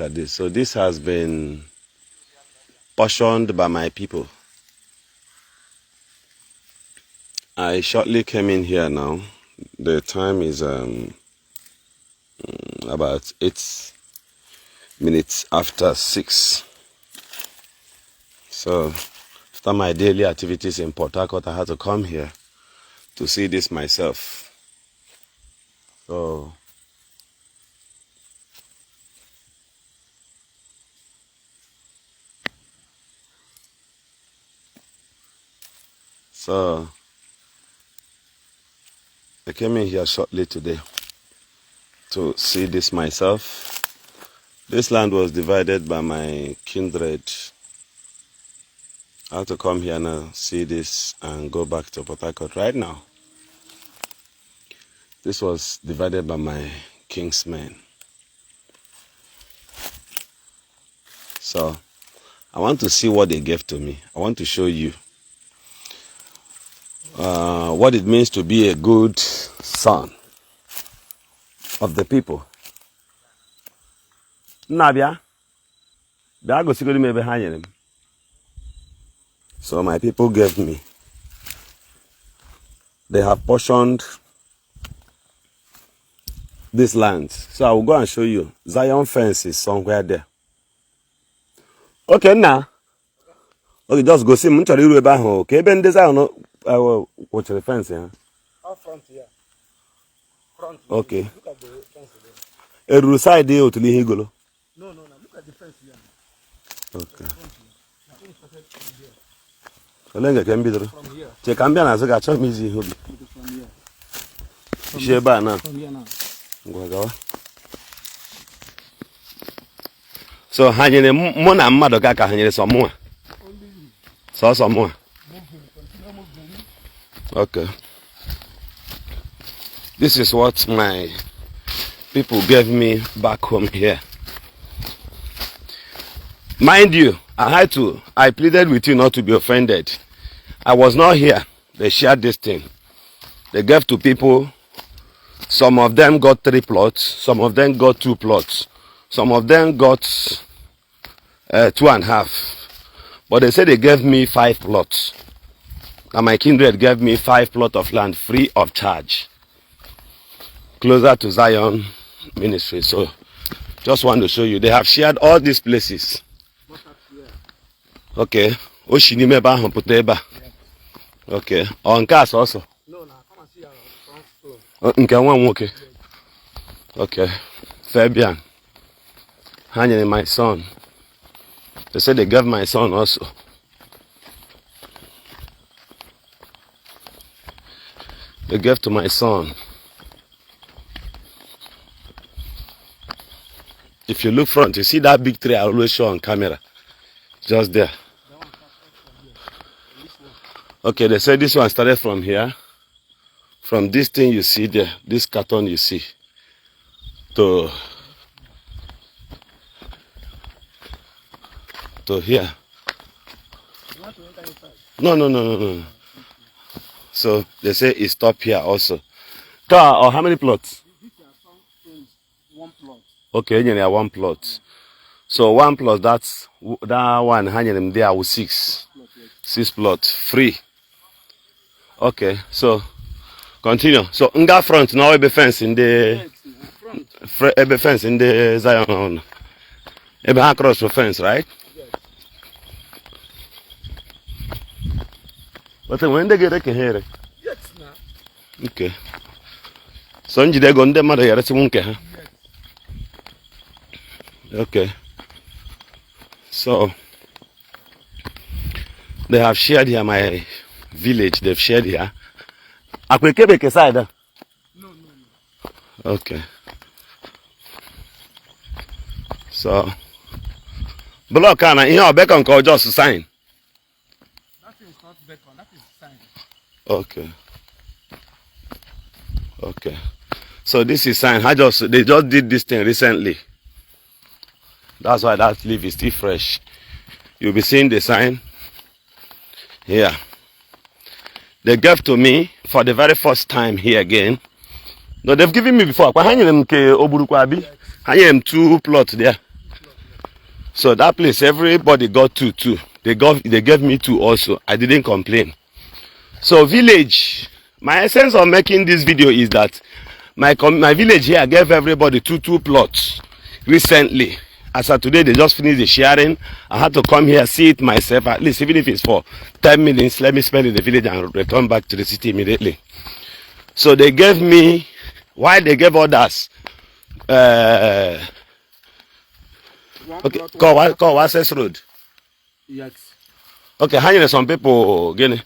at this. So this has been portioned by my people. I shortly came in here now. The time is about 8 minutes after 6. So after my daily activities in Port Harcourt, I had to come here to see this myself. So I came in here shortly today to see this myself. This land was divided by my kindred. I have to come here now, see this, and go back to Port Harcourt right now. This was divided by my king's men. So I want to see what they gave to me. I want to show you what it means to be a good son of the people. Nabia, so my people gave me. They have portioned this land. So I will go and show you. Zion fence is somewhere there. Okay, now. Okay, just go see. Okay, Ben Zion. Watch the fence here. Out front here. Front. Okay. Look at the fence there. A side there to Lihigolo. No. Look at the fence here. Okay. From here. Check ambia na zaka chọ mizi hobi. From here. Sheba na. From here now. Ngwagawa. So hanyere mo na mmado ka hanyere so mo. So mo. Okay. This is what my people gave me back home here. Mind you, I pleaded with you not to be offended. I was not here. They shared this thing. They gave to people. Some of them got 3 plots. Some of them got 2 plots. Some of them got 2.5. But they said they gave me 5 plots. And my kindred gave me 5 plots of land free of charge. Closer to Zion Ministry. So just want to show you. They have shared all these places. Okay. Oshinimeba Hamputeba. Okay. On cars also. No, come and see our front store. Okay. Okay. Fabian. Hanging my son. They said they gave my son also. They gave to my son. If you look front, you see that big tree I always show on camera. Just there. Okay, they said this one started from here. From this thing you see there, this carton you see, to here. You want to enter inside? No. So they say it stop here also. Car or how many plots? This is 1 plot. Okay, yeah, 1 plot. So 1 plot, that's that one hanging there with 6. 6 plots free. Okay, so continue. So nga front now ebe fence in the ebe fence in the Zion. Ebe across the fence, right? Yes. But when they get here. Yes, now. Okay. So njide go nde mmadụ yare nwoke ha. Okay. So they have shared here my village. They've shared here. Akwekebeke side. No. Okay. So block ana ihe obeka nke just sign. That is not bacon, that is sign. Okay. Okay. So this is sign. They just did this thing recently. That's why that leaf is still fresh. You'll be seeing the sign here. They gave to me for the very first time here again. No, they've given me before. I hang them 2 plots there. So that place, everybody got two. They gave me 2 also. I didn't complain. So village, my essence of making this video is that my village here gave everybody two plots recently. As of today, they just finished the sharing. I had to come here, see it myself, at least even if it's for 10 minutes, let me spend in the village and return back to the city immediately. So they gave me, while they gave others, okay, call access road. Yes. Okay, how many some people getting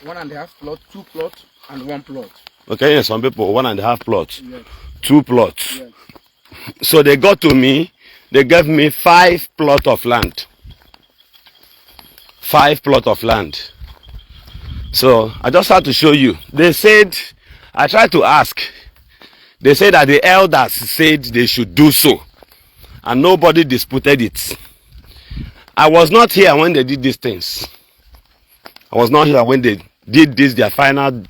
1.5 plot, 2 plot, and 1 plot. Okay, some people 1.5 plots, Yes. 2 plots. Yes. So they got to me, they gave me 5 plots of land. 5 plots of land. So I just had to show you. They said, I tried to ask. They said that the elders said they should do so, and nobody disputed it. I was not here when they did these things. I was not here when they did this, their final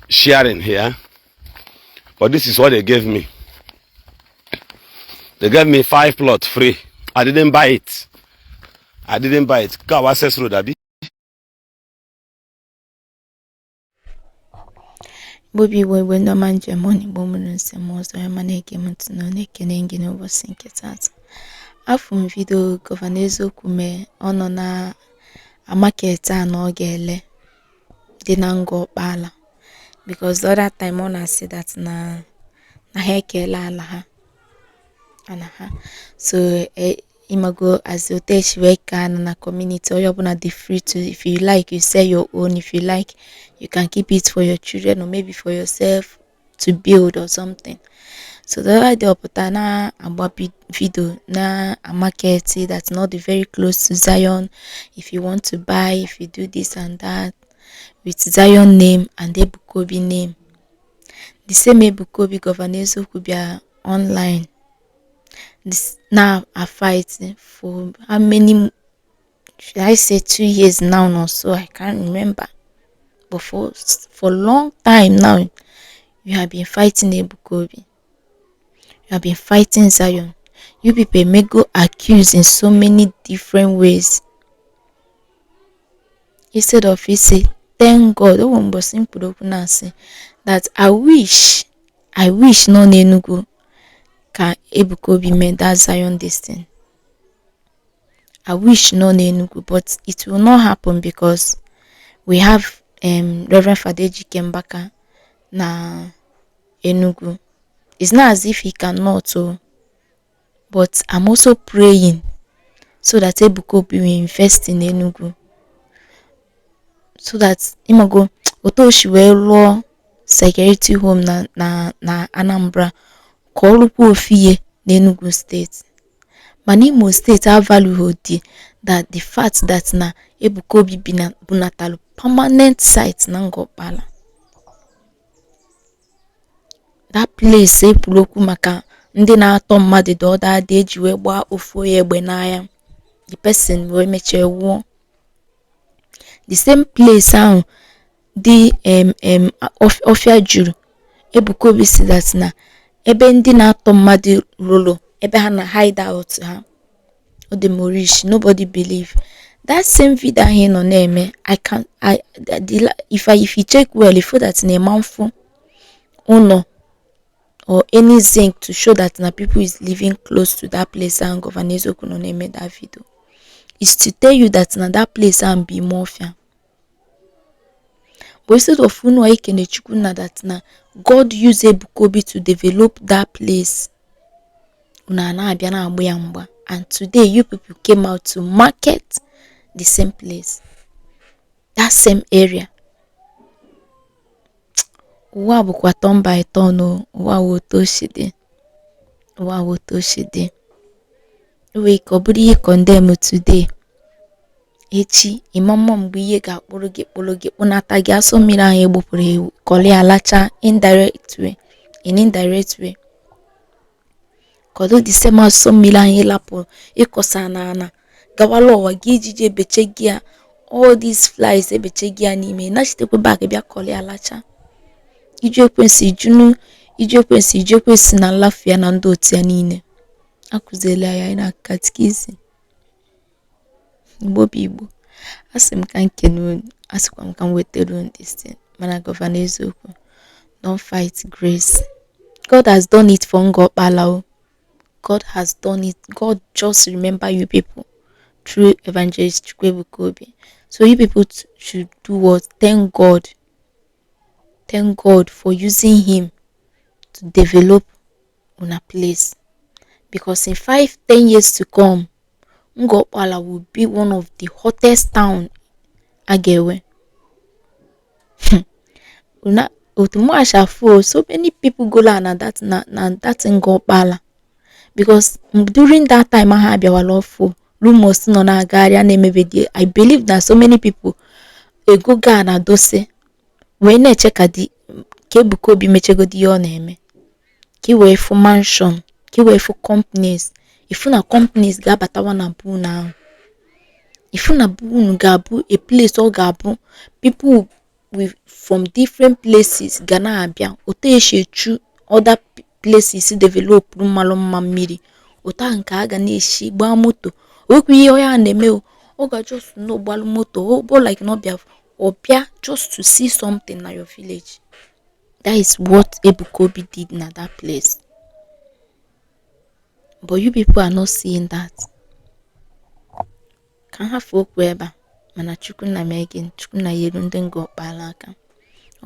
sharing here. But this is what they gave me. They gave me 5 plots free. I didn't buy it. I didn't buy it. Go access road, Abi. Bobby we no man money bomun most I manage no nekene ngine ụbọchị nke tata. Afọ m video Gọvanọ Eziokwu me ọnọ na market a na ọ ga-ele dị na Ngokpala, because the other time ọ na-asị that na ha ekele ala ha ana ha. So imago as the hotel work na community, or you're gonna be free to, if you like you sell your own, if you like you can keep it for your children or maybe for yourself to build or something. So the idea of na about video na a market that's not very close to Zion. If you want to buy, if you do this and that with Zion name and Ebuka Obi name, the same Ebuka Obi Gọvanọ Eziokwu be online. This now are fighting for how many, should I say 2 years now or so, I can't remember, but for a long time now you have been fighting Ebuka Obi, you have been fighting Zion. You people may go accused in so many different ways. Instead of you say thank God, that I wish no Enugu can Ebuka Obi made that Zion this thing. I wish no Enugu, but it will not happen because we have Reverend Fadeji Kembaka na Enugu. It's not as if he cannot, but I'm also praying so that Ebuka Obi will invest in Enugu, so that imago otoshi we security home na Anambra Kolukwu Ofie n'Enugu State. Mana Imo State have value that the fact that na Ebuka Obi bunatalu permanent site na Ngokpala. That place epulokwu maka ndị na-atọ mmadụ the other day eji wee gbaa ofu egbe n'anya. The person wee mechie nwụọ. The same place ahụ dị ofia juru. Ebuka Obi si that na ebe ndị na-atọ mmadụ rolo ebe ha na hide out ha o de Morish, nobody believe. That same video here no na-eme, if you check well, if that na manfo uno or any zinc to show that na people is living close to that place and Gọvanọ Eziokwu no na-eme that video is to tell you that na that place and be mafia. But instead of uno ikene chukwu na that na God use Ebuka Obi to develop that place, and today you people came out to market the same place, that same area. Wa bukwa turn by turn o, wa wotoshide. We koburi condemn today. Echi imamo mgbe ihe ga-akpụrụ gị kpụnata gị asọ mmiri ahụ egbupụrụ ewu kọli alacha indirect way. Kodo the same asọ mmiri ahụ ịlapụ ịkọsa na gawala ụwa gị ijije ebeche gị ya, all these flies ebeche gị ya n'ime na chitekwe bag bịa kọli alacha. Iju ekwensi na lafia na ndị otu ya niile. Akụzela ya na catechism. Igbo bụ Igbo. Asị m ka m kene unu, asịkwa m ka m wetara unu this thing. Mana Gọvanọ Eziokwu, don't fight grace. God has done it for Ngokpala. God has done it. God just remember you people through Evangelist Ebuka Obi. So you people should do what? Thank God. Thank God for using him to develop on a place. Because in 5-10 years to come, Ngokpala will be one of the hottest town Agewe. So many people go down na that Ngokpala. Because during that time I rumors no na agaria na emebedi. I believe that so many people go na dose we na cheka di Ebuka Obi mechegodi yo na eme ki we for mansion, ki we for companies. If na companies ga batawa na bu na, if na bu ga-abụ a place or ga-abụ people with from different places ga na abịa otu eshechu other places develop mmalụ mma mmiri otu nke a ga na-eshi gba moto okwu ihe ya na-eme o ga just no gbalụ moto o like no bịa or bịa just to see something na your village. That is what Ebuka Obi did in that place. But you people are not seeing that. Ka ha fụ okwu ebe a mana Chukwu na m again Chukwu na yeru ndị Ngokpala aka.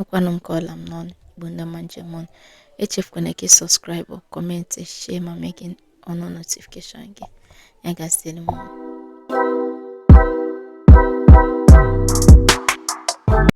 Ọkwanụ m kọọla m n'ọnụ Igbo ndị ọma njem ọnụ. Echefukwana ka subscribe, comment, share ma make on notification gị. Ya gasịrị m.